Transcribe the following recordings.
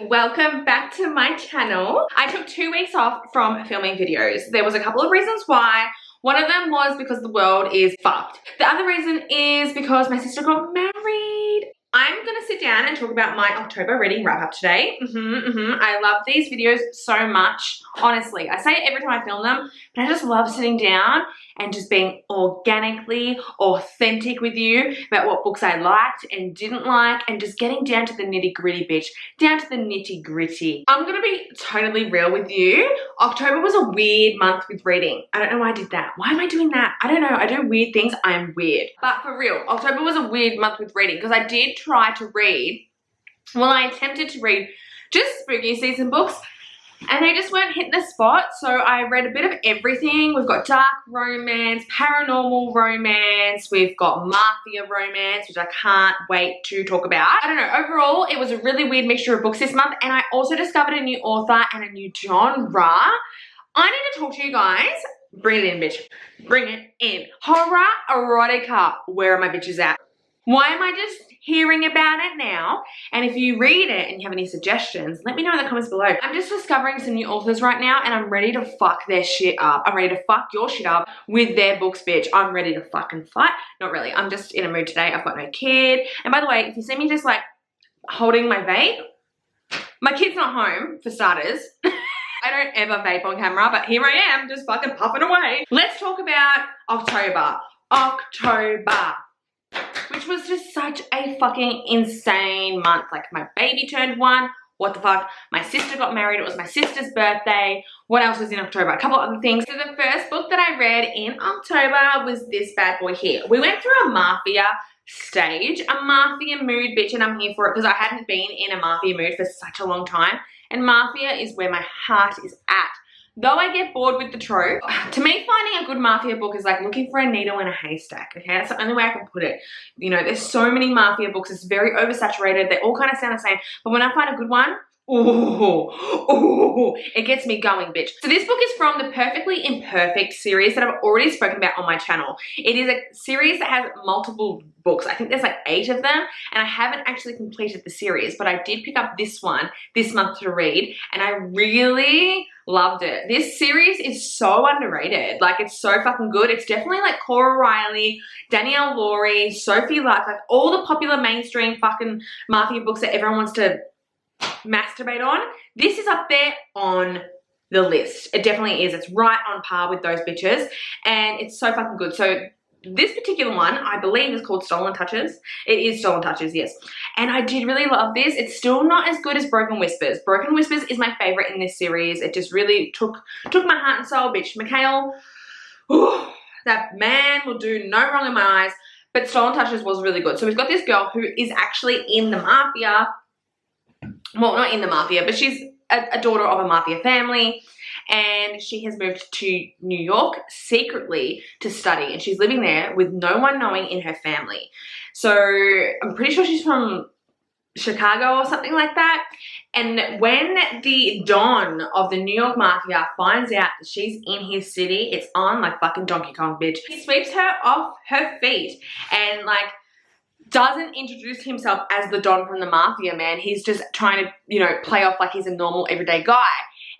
welcome back to my channel. I took 2 weeks off from filming videos. There was a couple of reasons why. One of them was because the world is fucked. The other reason is because my sister got married. I'm gonna sit down and talk about my October reading wrap up today. I love these videos so much. Honestly, I say it every time I film them, but I just love sitting down and just being organically authentic with you about what books I liked and didn't like, and just getting down to the nitty gritty, bitch. Down to the nitty gritty. I'm gonna be totally real with you. October was a weird month with reading. I don't know why I did that. Why am I doing that? I don't know. I do weird things. I am weird. But for real, October was a weird month with reading because I did try to read. Well, I attempted to read just spooky season books, and they just weren't hitting the spot. So I read a bit of everything. We've got dark romance, paranormal romance, we've got mafia romance, which I can't wait to talk about. I don't know, overall, it was a really weird mixture of books this month, and I also discovered a new author and a new genre. I need to talk to you guys. Bring it in, bitch. Bring it in. Horror erotica. Where are my bitches at? Why am I just hearing about it now? And if you read it and you have any suggestions, let me know in the comments below. I'm just discovering some new authors right now, and I'm ready to fuck their shit up. I'm ready to fuck your shit up with their books, bitch. I'm ready to fucking fight. Not really. I'm just in a mood today. I've got no kid. And by the way, if you see me just like holding my vape, my kid's not home, for starters. I don't ever vape on camera, but here I am just fucking puffing away. Let's talk about October. October. Which was just such a fucking insane month. Like, my baby turned 1. What the fuck? My sister got married. It was my sister's birthday. What else was in October? A couple other things. So the first book that I read in October was this bad boy here. We went through a mafia stage, a mafia mood, bitch, and I'm here for it because I hadn't been in a mafia mood for such a long time. And mafia is where my heart is at. Though I get bored with the trope, to me finding a good mafia book is like looking for a needle in a haystack, okay? That's the only way I can put it. You know, there's so many mafia books, it's very oversaturated, they all kind of sound the same, but when I find a good one, it gets me going, bitch. So this book is from the Perfectly Imperfect series that I've already spoken about on my channel. It is a series that has multiple books. I think there's like 8 of them, and I haven't actually completed the series, but I did pick up this one this month to read, and I really loved it. This series is so underrated. Like, it's so fucking good. It's definitely like Cora Riley, Danielle Laurie, Sophie Luck, like all the popular mainstream fucking mafia books that everyone wants to masturbate on. This is up there on the list. It definitely is. It's right on par with those bitches, and it's so fucking good. So this particular one, I believe, is called Stolen Touches. It is Stolen Touches, yes. And I did really love this. It's still not as good as Broken Whispers. Broken Whispers is my favorite in this series. It just really took my heart and soul, bitch. Mikhail, that man will do no wrong in my eyes. But Stolen Touches was really good. So we've got this girl who is actually in the mafia. Well, not in the mafia, but she's a daughter of a mafia family, and she has moved to New York secretly to study, and she's living there with no one knowing in her family. So I'm pretty sure she's from Chicago or something like that. And when the Don of the New York Mafia finds out that she's in his city, it's on like fucking Donkey Kong, bitch. He sweeps her off her feet and like doesn't introduce himself as the Don from the Mafia, man. He's just trying to, you know, play off like he's a normal everyday guy.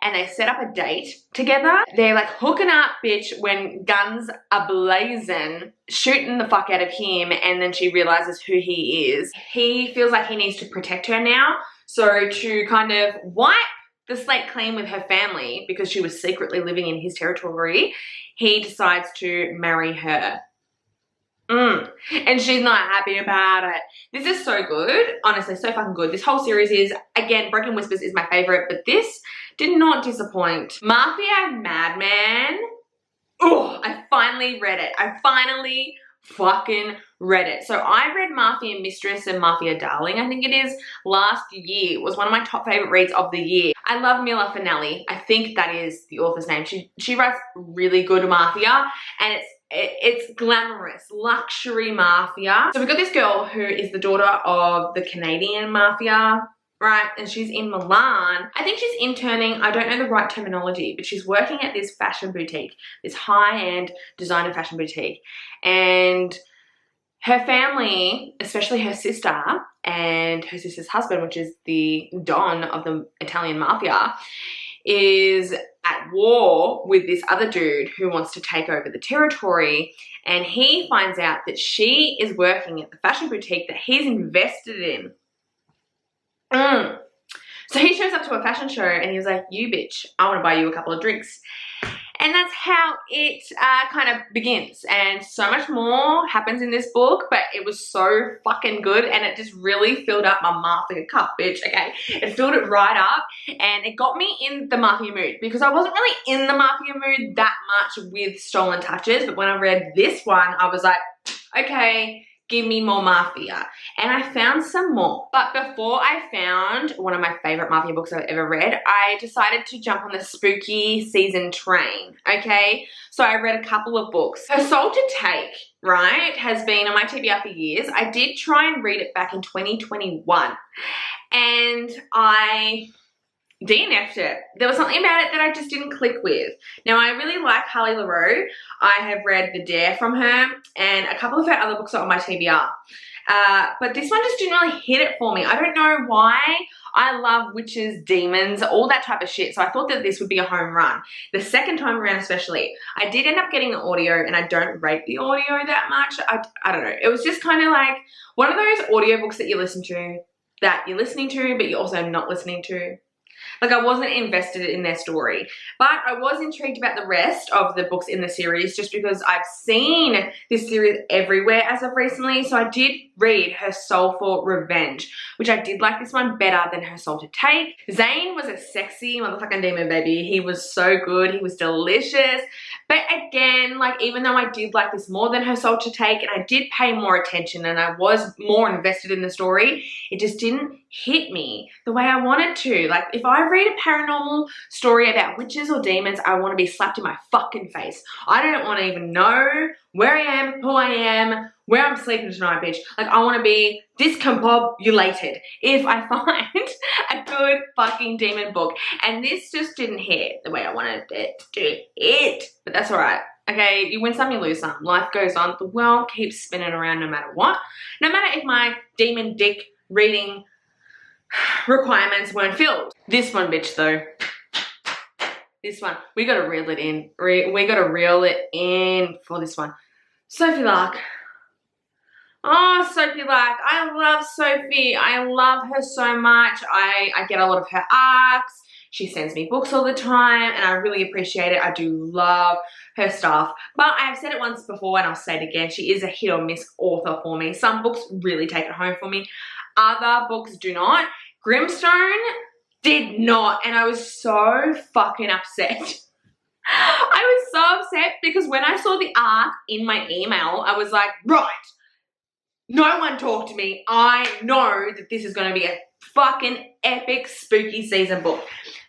And they set up a date together. They're like hooking up, bitch, when guns are blazing, shooting the fuck out of him, and then she realizes who he is. He feels like he needs to protect her now. So to kind of wipe the slate clean with her family, because she was secretly living in his territory, he decides to marry her. And she's not happy about it. This is so good. Honestly, so fucking good. This whole series is, again, Broken Whispers is my favorite, but this did not disappoint. Mafia Madman. Oh, I finally read it. I finally fucking read it. So I read Mafia Mistress and Mafia Darling, I think it is, last year. It was one of my top favorite reads of the year. I love Mila Finelli. I think that is the author's name. She writes really good mafia, and it's glamorous, luxury mafia. So we've got this girl who is the daughter of the Canadian mafia, right? And she's in Milan. I think she's interning. I don't know the right terminology, but she's working at this fashion boutique, this high-end designer fashion boutique. And Her family, especially her sister and her sister's husband, which is the Don of the Italian Mafia, is at war with this other dude who wants to take over the territory, and he finds out that she is working at the fashion boutique that he's invested in. So he shows up to a fashion show and he was like, you bitch, I want to buy you a couple of drinks. And that's how it kind of begins. And so much more happens in this book, but it was so fucking good and it just really filled up my Mafia cup, bitch, okay? It filled it right up and it got me in the Mafia mood because I wasn't really in the Mafia mood that much with Stolen Touches, but when I read this one, I was like, okay, give me more Mafia. And I found some more. But before I found one of my favorite Mafia books I've ever read, I decided to jump on the spooky season train, okay? So I read a couple of books. Her Soul to Take, right, has been on my TBR for years. I did try and read it back in 2021. And I DNF'd it. There was something about it that I just didn't click with. Now, I really like Harley LaRue. I have read The Dare from her, and a couple of her other books are on my TBR. But this one just didn't really hit it for me. I don't know why. I love witches, demons, all that type of shit. So I thought that this would be a home run. The second time around especially, I did end up getting the audio, and I don't rate the audio that much. I don't know. It was just kind of like one of those audiobooks that you listen to, that you're listening to, but you're also not listening to. Like, I wasn't invested in their story, but I was intrigued about the rest of the books in the series just because I've seen this series everywhere as of recently. So I did read her Soulful Revenge, which I did like this one better than her Soul to Take. Zane was a sexy motherfucking demon baby. He was so good. He was delicious. But again, like, even though I did like this more than her Soul to Take and I did pay more attention and I was more invested in the story, it just didn't hit me the way I wanted to. Like, if I read a paranormal story about witches or demons, I want to be slapped in my fucking face. I don't want to even know where I am, who I am, where I'm sleeping tonight, bitch. Like, I want to be discombobulated if I find a good fucking demon book. And this just didn't hit the way I wanted it to hit. But that's alright. Okay, you win some, you lose some. Life goes on. The world keeps spinning around no matter what. No matter if my demon dick reading requirements weren't filled. This one, bitch, though. This one. We gotta reel it in. We gotta reel it in for this one. Sophie Lark. Oh, Sophie Lark. I love Sophie. I love her so much. I get a lot of her arcs. She sends me books all the time and I really appreciate it. I do love her stuff. But I have said it once before and I'll say it again. She is a hit or miss author for me. Some books really take it home for me. Other books do not. Grimstone did not, and I was so fucking upset. I was so upset because when I saw the arc in my email, I was like, right, no one talk to me. I know that this is going to be a fucking epic spooky season book.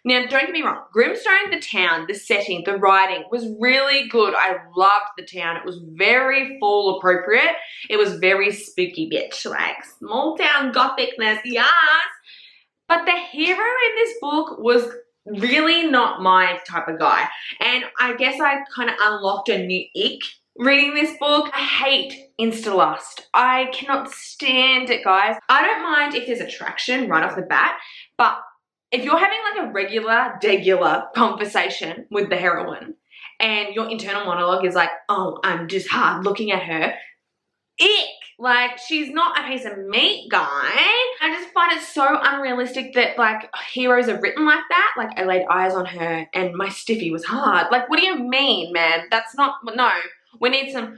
Now, don't get me wrong. Grimstone, the town, the setting, the writing was really good. I loved the town. It was very fall appropriate. It was very spooky, bitch. Like, small town gothicness, yes. But the hero in this book was really not my type of guy. And I guess I kind of unlocked a new ick reading this book. I hate insta-lust. I cannot stand it, guys. I don't mind if there's attraction right off the bat, but if you're having like a regular conversation with the heroine and your internal monologue is like, oh, I'm just hard looking at her, ick. Like, she's not a piece of meat, guy. I just find it so unrealistic that, like, heroes are written like that. Like, I laid eyes on her and my stiffy was hard. Like, what do you mean, man? That's not, no. We need some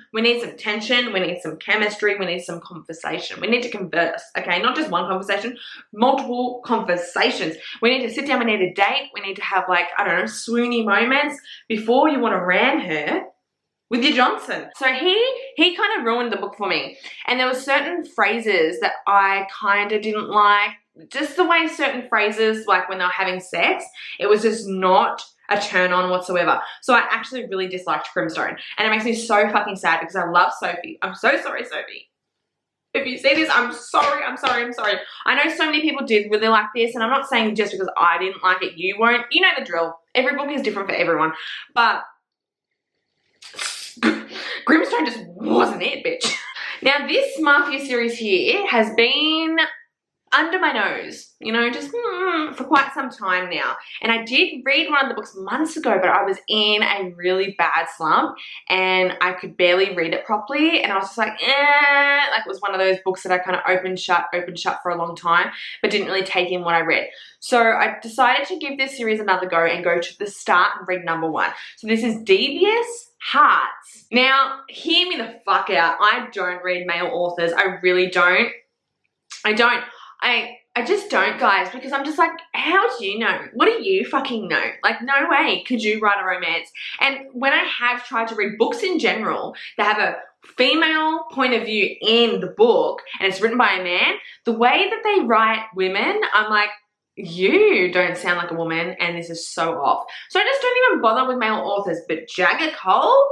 tension, we need some chemistry, we need some conversation. We need to converse, okay? Not just one conversation, multiple conversations. We need to sit down, we need a date, we need to have, like, I don't know, swoony moments before you want to ram her with your Johnson. So he kind of ruined the book for me. And there were certain phrases that I kind of didn't like. Just the way certain phrases, like when they were having sex, it was just not a turn on whatsoever. So I actually really disliked Grimstone. And it makes me so fucking sad because I love Sophie. I'm so sorry, Sophie. If you see this, I'm sorry, I'm sorry, I'm sorry. I know so many people did really like this, and I'm not saying just because I didn't like it, you won't. You know the drill. Every book is different for everyone. But Grimstone just wasn't it, bitch. Now this Mafia series here has been under my nose, you know, just for quite some time now. And I did read one of the books months ago, but I was in a really bad slump and I could barely read it properly. And I was just like, like it was one of those books that I kind of opened shut for a long time, but didn't really take in what I read. So I decided to give this series another go and go to the start and read number 1. So this is Devious Hearts. Now, hear me the fuck out. I don't read male authors. I really don't. I just don't, guys, because I'm just like, how do you know? What do you fucking know? Like, no way could you write a romance. And when I have tried to read books in general that have a female point of view in the book and it's written by a man, the way that they write women, I'm like, you don't sound like a woman and this is so off. So I just don't even bother with male authors. But Jagger Cole?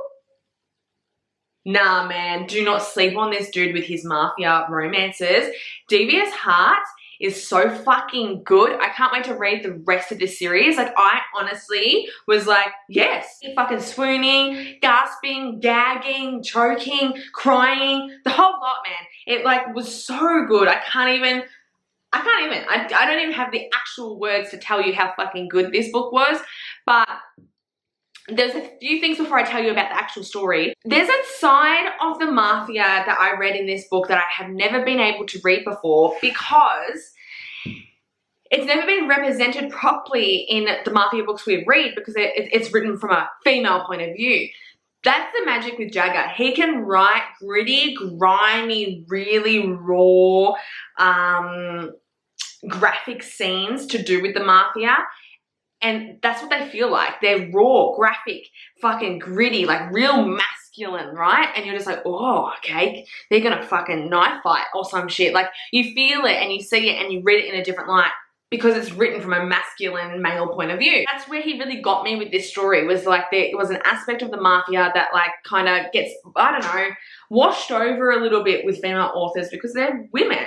Nah, man, do not sleep on this dude with his mafia romances. Devious Hearts is so fucking good. I can't wait to read the rest of this series. Like, I honestly was like, yes. Fucking swooning, gasping, gagging, choking, crying, the whole lot, man. It like was so good. I don't even have the actual words to tell you how fucking good this book was, but there's a few things before I tell you about the actual story. There's a side of the mafia that I read in this book that I have never been able to read before because it's never been represented properly in the mafia books we read because it's written from a female point of view. That's the magic with Jagger. He can write gritty, grimy, really raw, graphic scenes to do with the mafia. And that's what they feel like. They're raw, graphic, fucking gritty, like real masculine, right? And you're just like, oh, okay, they're gonna fucking knife fight or some shit. Like, you feel it and you see it and you read it in a different light because it's written from a masculine male point of view. That's where he really got me with this story, was like there was an aspect of the mafia that like kind of gets, I don't know, washed over a little bit with female authors because they're women.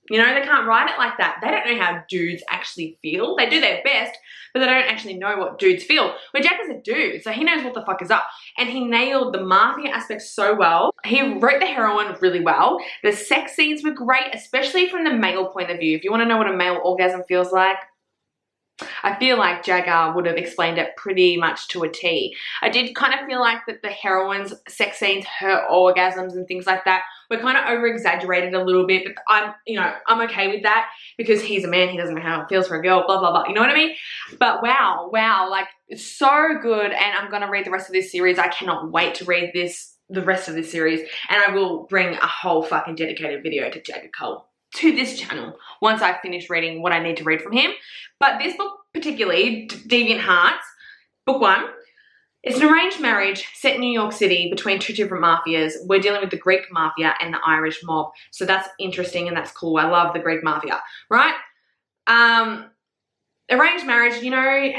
You know, they can't write it like that. They don't know how dudes actually feel. They do their best, but they don't actually know what dudes feel. Well, Jack is a dude, so he knows what the fuck is up. And he nailed the mafia aspect so well. He wrote the heroine really well. The sex scenes were great, especially from the male point of view. If you want to know what a male orgasm feels like, I feel like Jagger would have explained it pretty much to a T. I did kind of feel like that the heroine's sex scenes, her orgasms and things like that were kind of over-exaggerated a little bit, but I'm okay with that because he's a man, he doesn't know how it feels for a girl, blah, blah, blah, you know what I mean? But wow, like, it's so good, and I'm gonna read the rest of this series. I cannot wait to read the rest of this series, and I will bring a whole fucking dedicated video to Jagger Cole to this channel once I finish reading what I need to read from him. But this book particularly, Deviant Hearts, book 1, it's an arranged marriage set in New York City between 2 different mafias. We're dealing with the Greek mafia and the Irish mob. So that's interesting and that's cool. I love the Greek mafia, right? Arranged marriage, you know,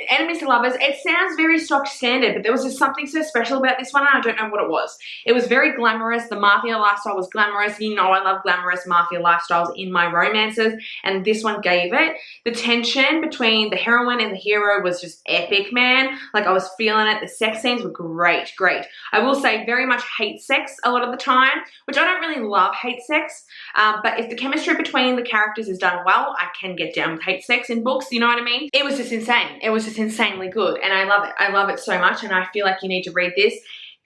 enemies to lovers. It sounds very stock standard, but there was just something so special about this one, and I don't know what it was. It was very glamorous. The mafia lifestyle was glamorous. You know I love glamorous mafia lifestyles in my romances, and this one gave it. The tension between the heroine and the hero was just epic, man. Like, I was feeling it. The sex scenes were great, great. I will say very much hate sex a lot of the time, which I don't really love hate sex, but if the chemistry between the characters is done well, I can get down with hate sex in books, you know what I mean? It was just insane. It was just insanely good, and I love it. I love it so much, and I feel like you need to read this.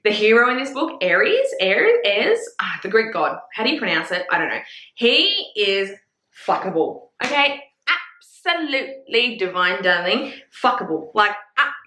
The hero in this book, Ares, the Greek god. How do you pronounce it? I don't know. He is fuckable, okay? Absolutely divine, darling. Fuckable. Like,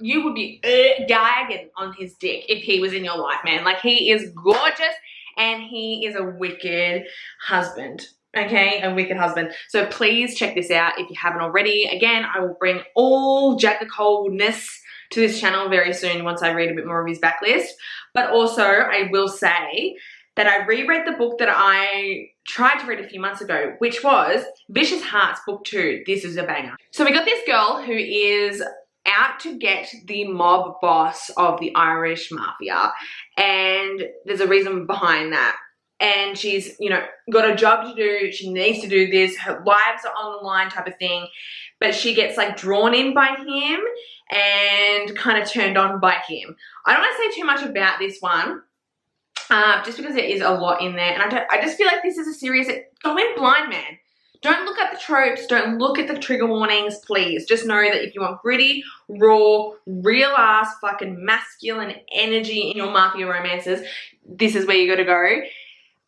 you would be gagging on his dick if he was in your life, man. Like, he is gorgeous, and he is a wicked husband. Okay, a wicked husband. So please check this out if you haven't already. Again, I will bring all Jagger Cole-ness to this channel very soon once I read a bit more of his backlist. But also, I will say that I reread the book that I tried to read a few months ago, which was Vicious Hearts, book 2. This is a banger. So we got this girl who is out to get the mob boss of the Irish mafia, and there's a reason behind that. And she's, you know, got a job to do. She needs to do this. Her lives are on the line type of thing. But she gets like drawn in by him and kind of turned on by him. I don't want to say too much about this one. just because there is a lot in there, and I just feel like this is a series that go in blind, man. Don't look at the tropes, don't look at the trigger warnings, please. Just know that if you want gritty, raw, real ass fucking masculine energy in your mafia romances, this is where you gotta go.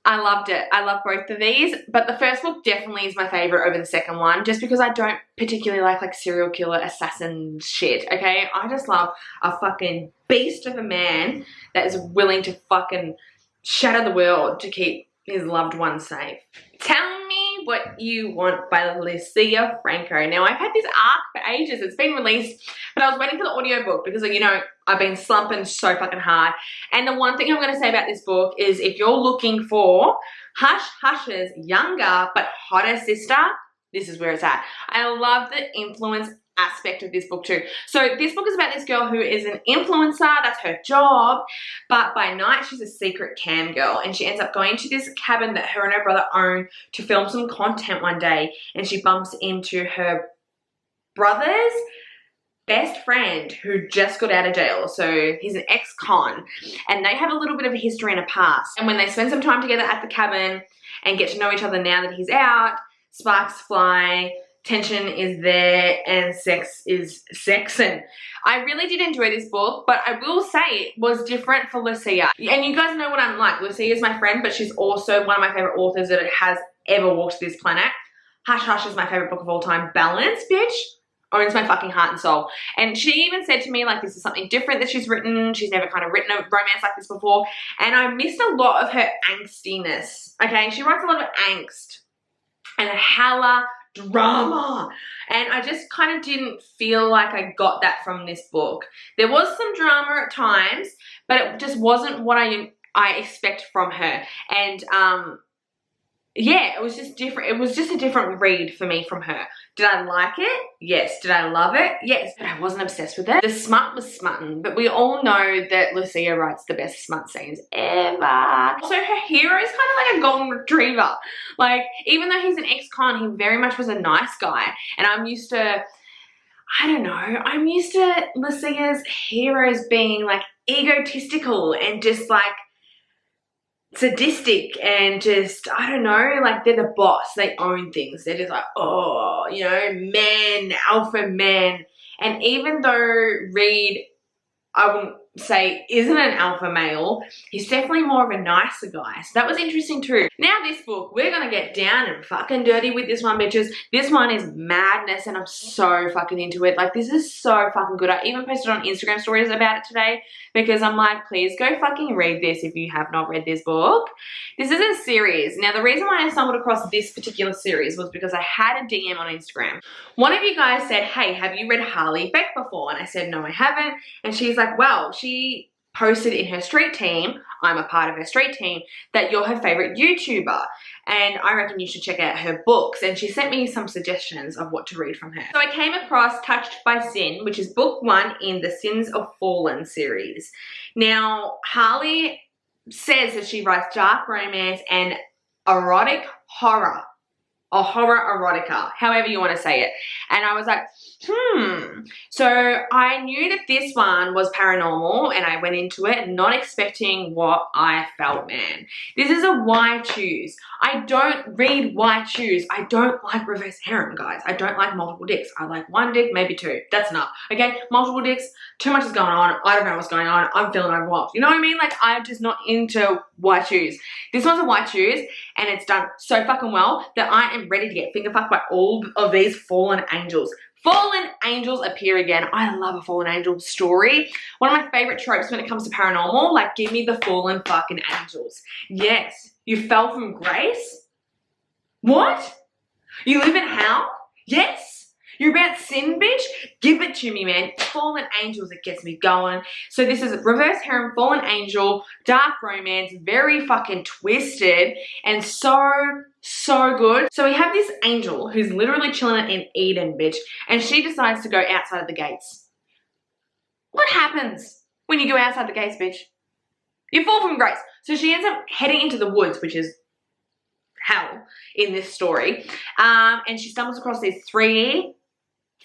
I loved it. I love both of these, but the first book definitely is my favorite over the second one, just because I don't particularly like serial killer assassin shit, okay? I just love a fucking beast of a man that is willing to fucking shatter the world to keep his loved ones safe. Tell Me What You Want by Lucia Franco. Now, I've had this arc for ages. It's been released, but I was waiting for the audiobook because, you know, I've been slumping so fucking hard. And the one thing I'm going to say about this book is if you're looking for Hush Hush's younger but hotter sister, this is where it's at. I love the influence aspect of this book too. So this book is about this girl who is an influencer, that's her job, but by night she's a secret cam girl, and she ends up going to this cabin that her and her brother own to film some content one day, and she bumps into her brother's best friend who just got out of jail. So he's an ex-con, and they have a little bit of a history and a past, and when they spend some time together at the cabin and get to know each other now that he's out, sparks fly, tension is there, and sex is sex. And I really did enjoy this book, but I will say it was different for Lucia. And you guys know what I'm like. Lucia is my friend, but she's also one of my favorite authors that has ever walked this planet. Hush Hush is my favorite book of all time. Balance, bitch, owns my fucking heart and soul. And she even said to me, like, this is something different that she's written. She's never kind of written a romance like this before. And I missed a lot of her angstiness, okay? She writes a lot of angst and hella drama, and I just kind of didn't feel like I got that from this book. There was some drama at times, but it just wasn't what I expect from her. And yeah, it was just different. It was just a different read for me from her. Did I like it? Yes. Did I love it? Yes. But I wasn't obsessed with it. The smut was smutting, but we all know that Lucia writes the best smut scenes ever. Also, her hero is kind of like a golden retriever. Like, even though he's an ex-con, he very much was a nice guy. And I'm used to, I don't know, I'm used to Lucia's heroes being like egotistical and just like sadistic and just, I don't know, like they're the boss, they own things, they're just like, oh, you know, men, alpha men. And even though Reed, I wouldn't say isn't an alpha male, he's definitely more of a nicer guy. So that was interesting too. Now this book, we're gonna get down and fucking dirty with this one, bitches. This one is madness and I'm so fucking into it. Like, this is so fucking good. I even posted on Instagram stories about it today because I'm like, please go fucking read this if you have not read this book. This is a series. Now the reason why I stumbled across this particular series was because I had a DM on Instagram. One of you guys said, hey, have you read Harley Beck before? And I said, no, I haven't. And she's like, well, she posted in her street team, I'm a part of her street team, that you're her favorite YouTuber and I reckon you should check out her books. And she sent me some suggestions of what to read from her. So I came across Touched by Sin, which is book 1 in the Sins of Fallen series. Now, Harley says that she writes dark romance and erotic horror, or horror erotica, however you want to say it. And I was like, So I knew that this one was paranormal and I went into it not expecting what I felt, man. This is a why choose. I don't read why choose. I don't like reverse harem, guys. I don't like multiple dicks. I like one dick, maybe 2. That's enough. Okay, multiple dicks, too much is going on. I don't know what's going on. I'm feeling overwhelmed. You know what I mean? Like, I'm just not into why choose. This one's a why choose and it's done so fucking well that I am ready to get finger fucked by all of these fallen angels. Fallen angels appear again. I love a fallen angel story. One of my favorite tropes when it comes to paranormal, like, give me the fallen fucking angels. Yes, you fell from grace? What? You live in hell? Yes. You're about sin, bitch? Give it to me, man. Fallen angels, it gets me going. So this is reverse harem, fallen angel, dark romance, very fucking twisted, and so good. So we have this angel who's literally chilling in Eden, bitch, and she decides to go outside of the gates. What happens when you go outside the gates, bitch? You fall from grace. So she ends up heading into the woods, which is hell in this story, and she stumbles across these 3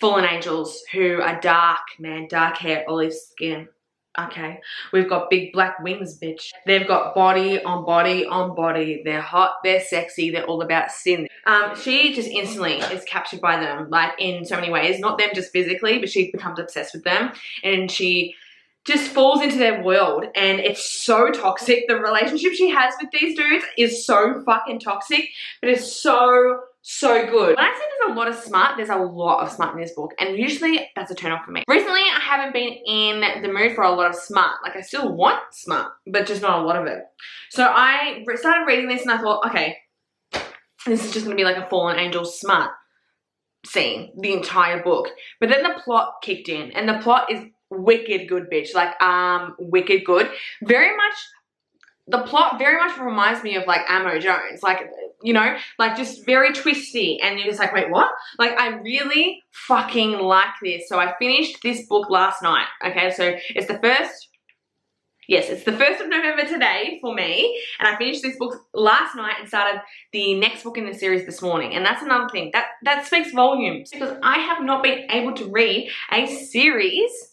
fallen angels who are dark, man, dark hair, olive skin. Okay, we've got big black wings, bitch. They've got body on body on body. They're hot, they're sexy, they're all about sin. She just instantly is captured by them, like in so many ways. Not them just physically, but she becomes obsessed with them, and she just falls into their world, and it's so toxic. The relationship she has with these dudes is so fucking toxic, but it's so good. When I say there's a lot of smut, there's a lot of smut in this book, and usually that's a turn off for me. Recently, I haven't been in the mood for a lot of smut. Like, I still want smut, but just not a lot of it. So I started reading this and I thought, okay, this is just gonna be like a fallen angel smut scene, the entire book. But then the plot kicked in, and the plot is wicked good, bitch. Like, wicked good. The plot very much reminds me of like Ammo Jones, like, you know, like just very twisty, and you're just like, wait, what? Like, I really fucking like this. So I finished this book last night, okay? So it's the 1st, yes, it's the 1st of November today for me, and I finished this book last night and started the next book in the series this morning. And that's another thing, that speaks volumes, because I have not been able to read a series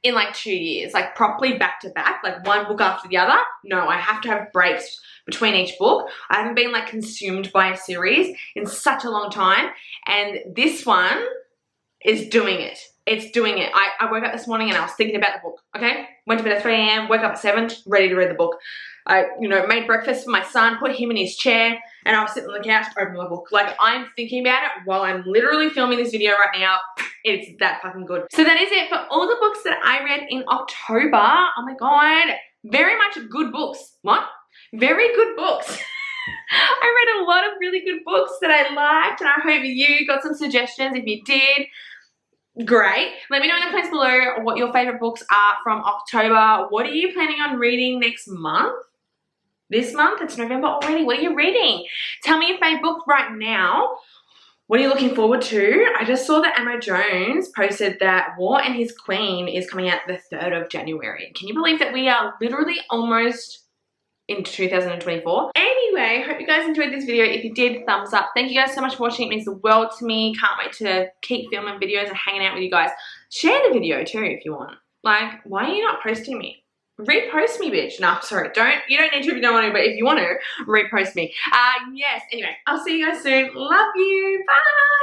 in like 2 years, like properly back to back, like one book after the other. No, I have to have breaks between each book. I haven't been like consumed by a series in such a long time, and this one is doing it. It's doing it. I woke up this morning and I was thinking about the book, okay? Went to bed at 3 a.m, woke up at 7, ready to read the book. I, you know, made breakfast for my son, put him in his chair, and I was sitting on the couch, opened my book. Like, I'm thinking about it while I'm literally filming this video right now. It's that fucking good. So that is it for all the books that I read in October. Oh my God. Very much good books. What? Very good books. I read a lot of really good books that I liked, and I hope you got some suggestions. If you did, great. Let me know in the comments below what your favorite books are from October. What are you planning on reading next month? This month? It's November already. What are you reading? Tell me your favorite book right now. What are you looking forward to? I just saw that Ammo Jones posted that War and His Queen is coming out the 3rd of January. Can you believe that we are literally almost into 2024? Anyway, hope you guys enjoyed this video. If you did, thumbs up. Thank you guys so much for watching. It means the world to me. Can't wait to keep filming videos and hanging out with you guys. Share the video too if you want. Like, why are you not posting me? Repost me, bitch. No, sorry. You don't need to if you don't want to, but if you want to, repost me. Yes, anyway, I'll see you guys soon. Love you. Bye.